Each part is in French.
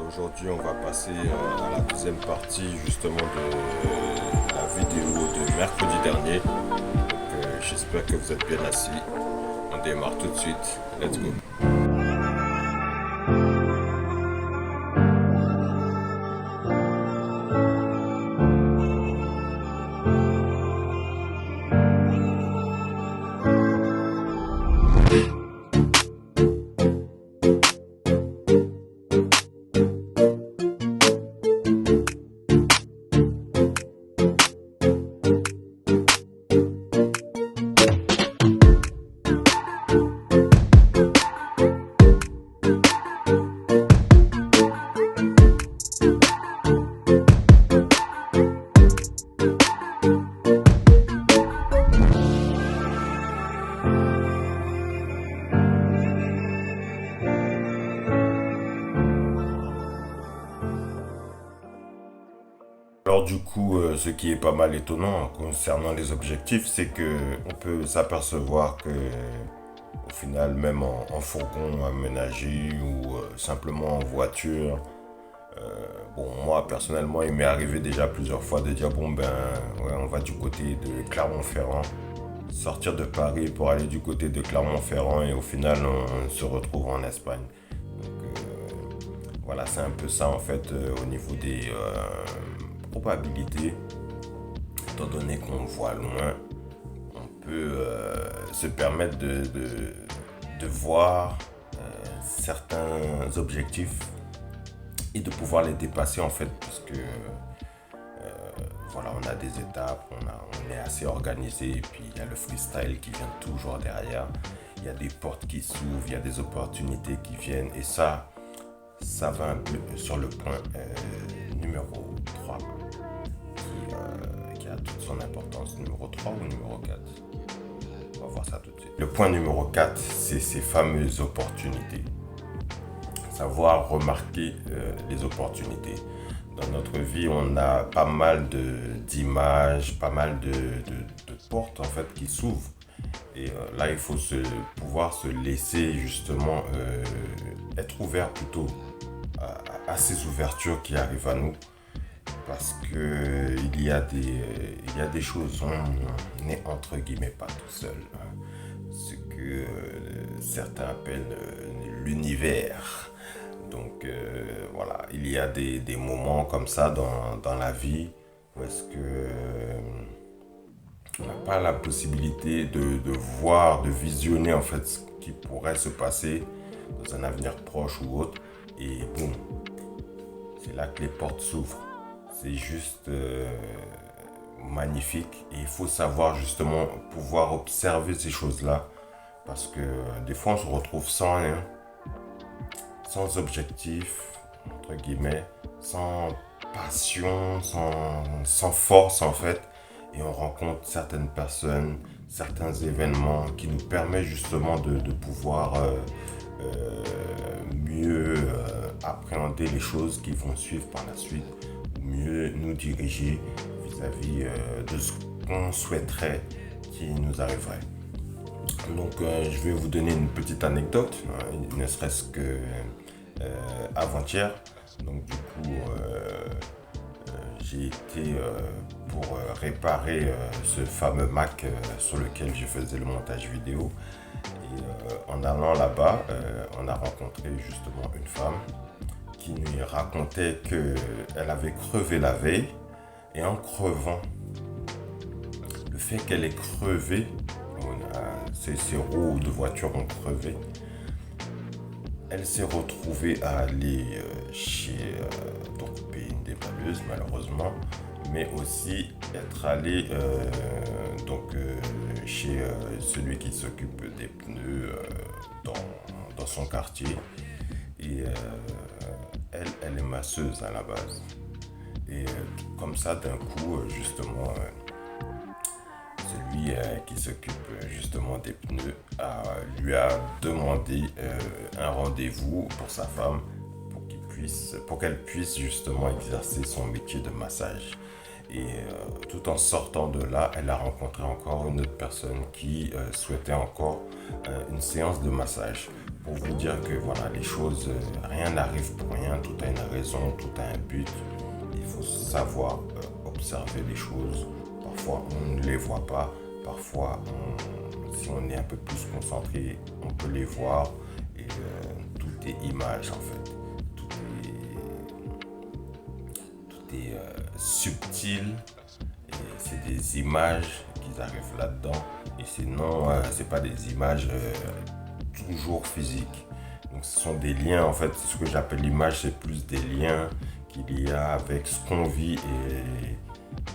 Aujourd'hui, on va passer à la deuxième partie justement de la vidéo de mercredi dernier. J'espère que vous êtes bien assis. On démarre tout de suite. Let's go. Alors du coup, ce qui est pas mal étonnant concernant les objectifs, c'est que on peut s'apercevoir que au final, même en fourgon aménagé ou simplement en voiture, bon moi personnellement, il m'est arrivé déjà plusieurs fois de dire bon ben ouais, on va du côté de Clermont-Ferrand, sortir de Paris pour aller du côté de Clermont-Ferrand et au final on se retrouve en Espagne. Voilà, c'est un peu ça en fait au niveau des probabilités. Étant donné qu'on voit loin, on peut se permettre de voir certains objectifs et de pouvoir les dépasser en fait parce que voilà, on a des étapes, on est assez organisé et puis il y a le freestyle qui vient toujours derrière. Il y a des portes qui s'ouvrent, il y a des opportunités qui viennent et ça va un peu sur le point numéro 3 qui a toute son importance. Numéro 3 ou numéro 4? On va voir ça tout de suite. Le point numéro 4, c'est ces fameuses opportunités. Savoir remarquer les opportunités. Dans notre vie, on a pas mal d'images, pas mal de portes en fait qui s'ouvrent. Et là, il faut pouvoir se laisser justement être ouvert plutôt à ces ouvertures qui arrivent à nous. Parce que il y a des choses, on est entre guillemets pas tout seul. Ce que certains appellent l'univers. Donc voilà, il y a des moments comme ça dans la vie où est-ce que on n'a pas la possibilité de voir, de visionner en fait ce qui pourrait se passer dans un avenir proche ou autre. Et boum, c'est là que les portes s'ouvrent. C'est juste magnifique et il faut savoir justement pouvoir observer ces choses-là parce que des fois on se retrouve sans rien, sans objectif, entre guillemets, sans passion, sans force en fait. Et on rencontre certaines personnes, certains événements qui nous permettent justement de pouvoir mieux appréhender les choses qui vont suivre par la suite, mieux nous diriger vis-à-vis de ce qu'on souhaiterait qui nous arriverait. Donc je vais vous donner une petite anecdote, ne serait-ce que avant-hier. Donc du coup, j'ai été pour réparer ce fameux Mac sur lequel je faisais le montage vidéo. Et en allant là-bas, on a rencontré justement une femme qui nous racontait qu'elle avait crevé la veille. Et en crevant, le fait qu'elle ait crevé, ses roues de voiture ont crevé, elle s'est retrouvée à aller chez donc payer une déballeuse malheureusement, mais aussi être allée chez celui qui s'occupe des pneus dans son quartier. Et elle est masseuse à la base. Et comme ça, d'un coup, justement, celui qui s'occupe justement des pneus lui a demandé un rendez-vous pour sa femme pour qu'elle puisse justement exercer son métier de massage. Et tout en sortant de là, elle a rencontré encore une autre personne qui souhaitait encore une séance de massage. pour vous dire que voilà, les choses, rien n'arrive pour rien, tout a une raison, tout a un but. Il faut savoir observer les choses. Parfois, on ne les voit pas. Parfois, si on est un peu plus concentré, on peut les voir. Et tout est image en fait. Tout est subtil. Et c'est des images qui arrivent là-dedans. Et sinon, c'est pas des images toujours physiques. Donc, ce sont des liens en fait. C'est ce que j'appelle l'image, c'est plus des liens qu'il y a avec ce qu'on vit et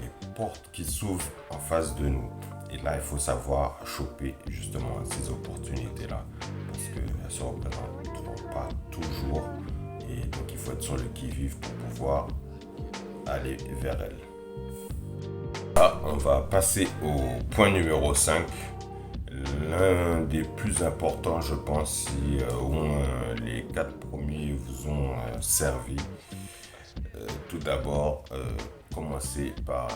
les portes qui s'ouvrent en face de nous. Et là, il faut savoir choper justement ces opportunités-là parce qu'elles ne se représenteront pas toujours. Et donc, il faut être sur le qui-vive pour pouvoir aller vers elles. Là, on va passer au point numéro 5. L'un des plus importants, je pense, si au moins les 4 premiers vous ont servi. Tout d'abord, commencez par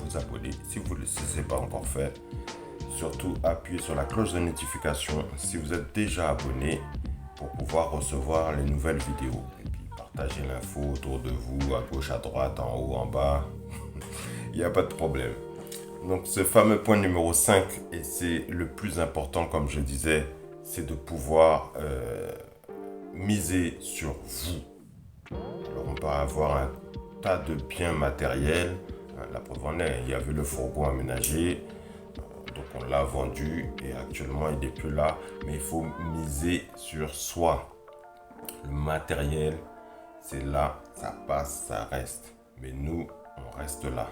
vous abonner si ce n'est pas encore fait. Surtout, appuyez sur la cloche de notification si vous êtes déjà abonné pour pouvoir recevoir les nouvelles vidéos. Et puis, partagez l'info autour de vous, à gauche, à droite, en haut, en bas. Il n'y a pas de problème. Donc, ce fameux point numéro 5, et c'est le plus important, comme je disais, c'est de pouvoir miser sur vous. Alors, on peut avoir un tas de biens matériels. La preuve en est, il y avait le fourgon aménagé, donc on l'a vendu et actuellement il n'est plus là. Mais il faut miser sur soi. Le matériel, c'est là, ça passe, ça reste. Mais nous, on reste là.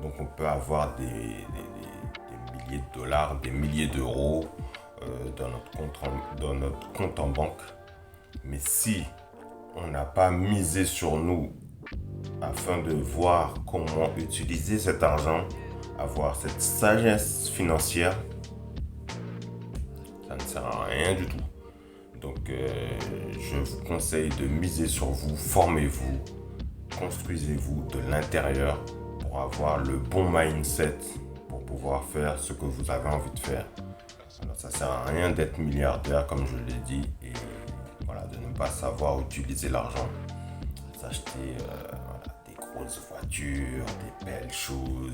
Donc on peut avoir des milliers de dollars, des milliers d'euros dans notre compte en banque. Mais si on n'a pas misé sur nous afin de voir comment utiliser cet argent, avoir cette sagesse financière, ça ne sert à rien du tout. Donc je vous conseille de miser sur vous, formez-vous, construisez-vous de l'intérieur pour avoir le bon mindset pour pouvoir faire ce que vous avez envie de faire. Alors ça sert à rien d'être milliardaire comme je l'ai dit et voilà, de ne pas savoir utiliser l'argent, s'acheter des grosses voitures, des belles choses,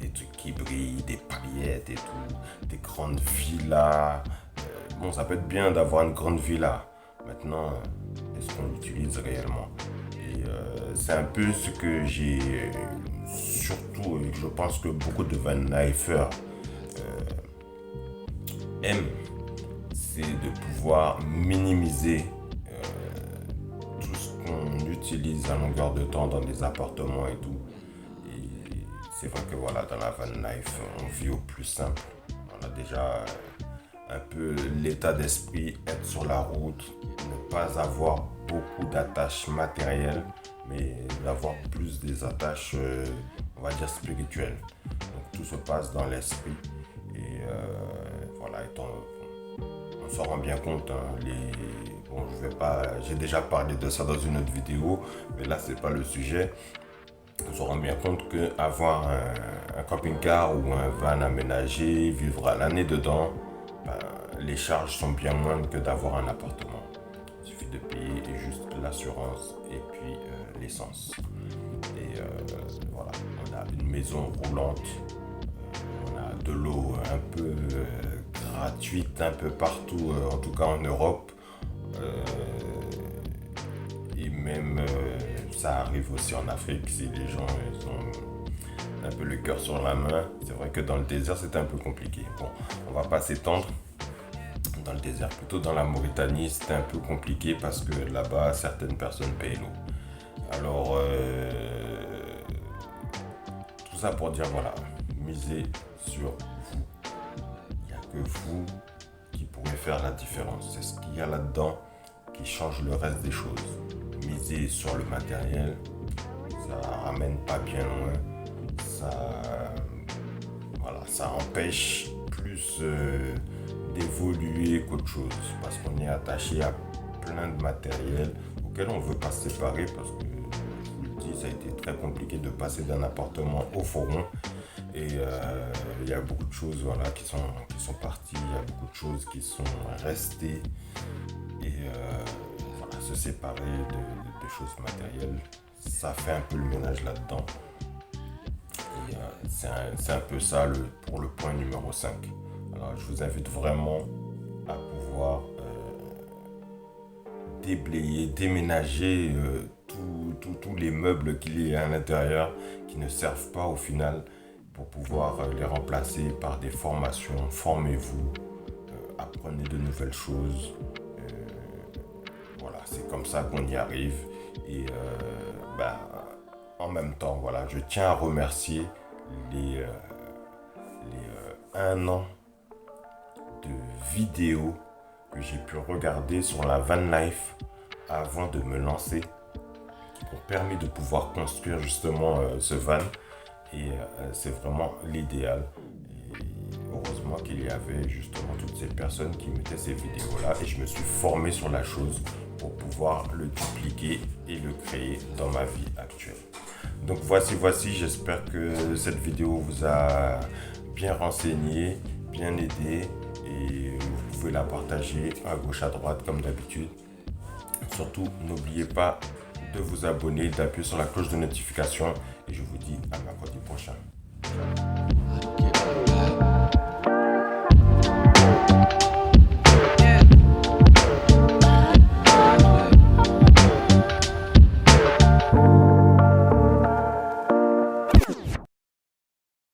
des trucs qui brillent, des paillettes et tout, des grandes villas. Bon, ça peut être bien d'avoir une grande villa. Maintenant, est-ce qu'on l'utilise réellement? Et c'est un peu ce que j'ai surtout, et je pense que beaucoup de Van Knifers aiment, c'est de pouvoir minimiser tout ce qu'on utilise à longueur de temps dans des appartements et tout. Et c'est vrai que voilà, dans la Van Life, on vit au plus simple. On a déjà un peu l'état d'esprit, être sur la route, ne pas avoir beaucoup d'attaches matérielles, mais d'avoir plus des attaches, on va dire, spirituelles. Donc tout se passe dans l'esprit. Et voilà, on s'en rend bien compte. Bon, j'ai déjà parlé de ça dans une autre vidéo, mais là, c'est pas le sujet. On se rend bien compte qu'avoir un camping-car ou un van aménagé, vivre à l'année dedans, les charges sont bien moindres que d'avoir un appartement. Il suffit de payer juste l'assurance et puis l'essence. Et voilà, on a une maison roulante, on a de l'eau un peu gratuite un peu partout, en tout cas en Europe. Et même ça arrive aussi en Afrique si les gens ils ont un peu le cœur sur la main. C'est vrai que dans le désert c'est un peu compliqué. Bon, on va pas s'étendre dans le désert, plutôt dans la Mauritanie c'est un peu compliqué parce que là-bas certaines personnes payent l'eau. Alors tout ça pour dire voilà, misez sur vous. Il n'y a que vous qui pourrez faire la différence. C'est ce qu'il y a là-dedans qui change le reste des choses. Miser sur le matériel, ça ramène pas bien loin. Ça empêche plus d'évoluer qu'autre chose parce qu'on est attaché à plein de matériel auquel on ne veut pas se séparer parce que, je vous le dis, ça a été très compliqué de passer d'un appartement au fourgon Et il y a beaucoup de choses voilà, qui sont parties, il y a beaucoup de choses qui sont restées. Et voilà, se séparer de choses matérielles, ça fait un peu le ménage là-dedans. Et c'est un peu ça pour le point numéro 5. Alors je vous invite vraiment à pouvoir déblayer, déménager tous les meubles qu'il y a à l'intérieur qui ne servent pas au final pour pouvoir les remplacer par des formations. Formez-vous, apprenez de nouvelles choses. Voilà, c'est comme ça qu'on y arrive. Et en même temps, voilà, je tiens à remercier les 1 an de vidéos que j'ai pu regarder sur la van life avant de me lancer, qui m'ont permis de pouvoir construire justement ce van. Et c'est vraiment l'idéal. Et heureusement qu'il y avait justement toutes ces personnes qui mettaient ces vidéos-là. Et je me suis formé sur la chose pour pouvoir le dupliquer et le créer dans ma vie actuelle. Donc voici, j'espère que cette vidéo vous a bien renseigné, bien aidé. Et vous pouvez la partager à gauche, à droite comme d'habitude. Surtout, n'oubliez pas de vous abonner, d'appuyer sur la cloche de notification. Et je vous dis à mercredi prochain. Ciao.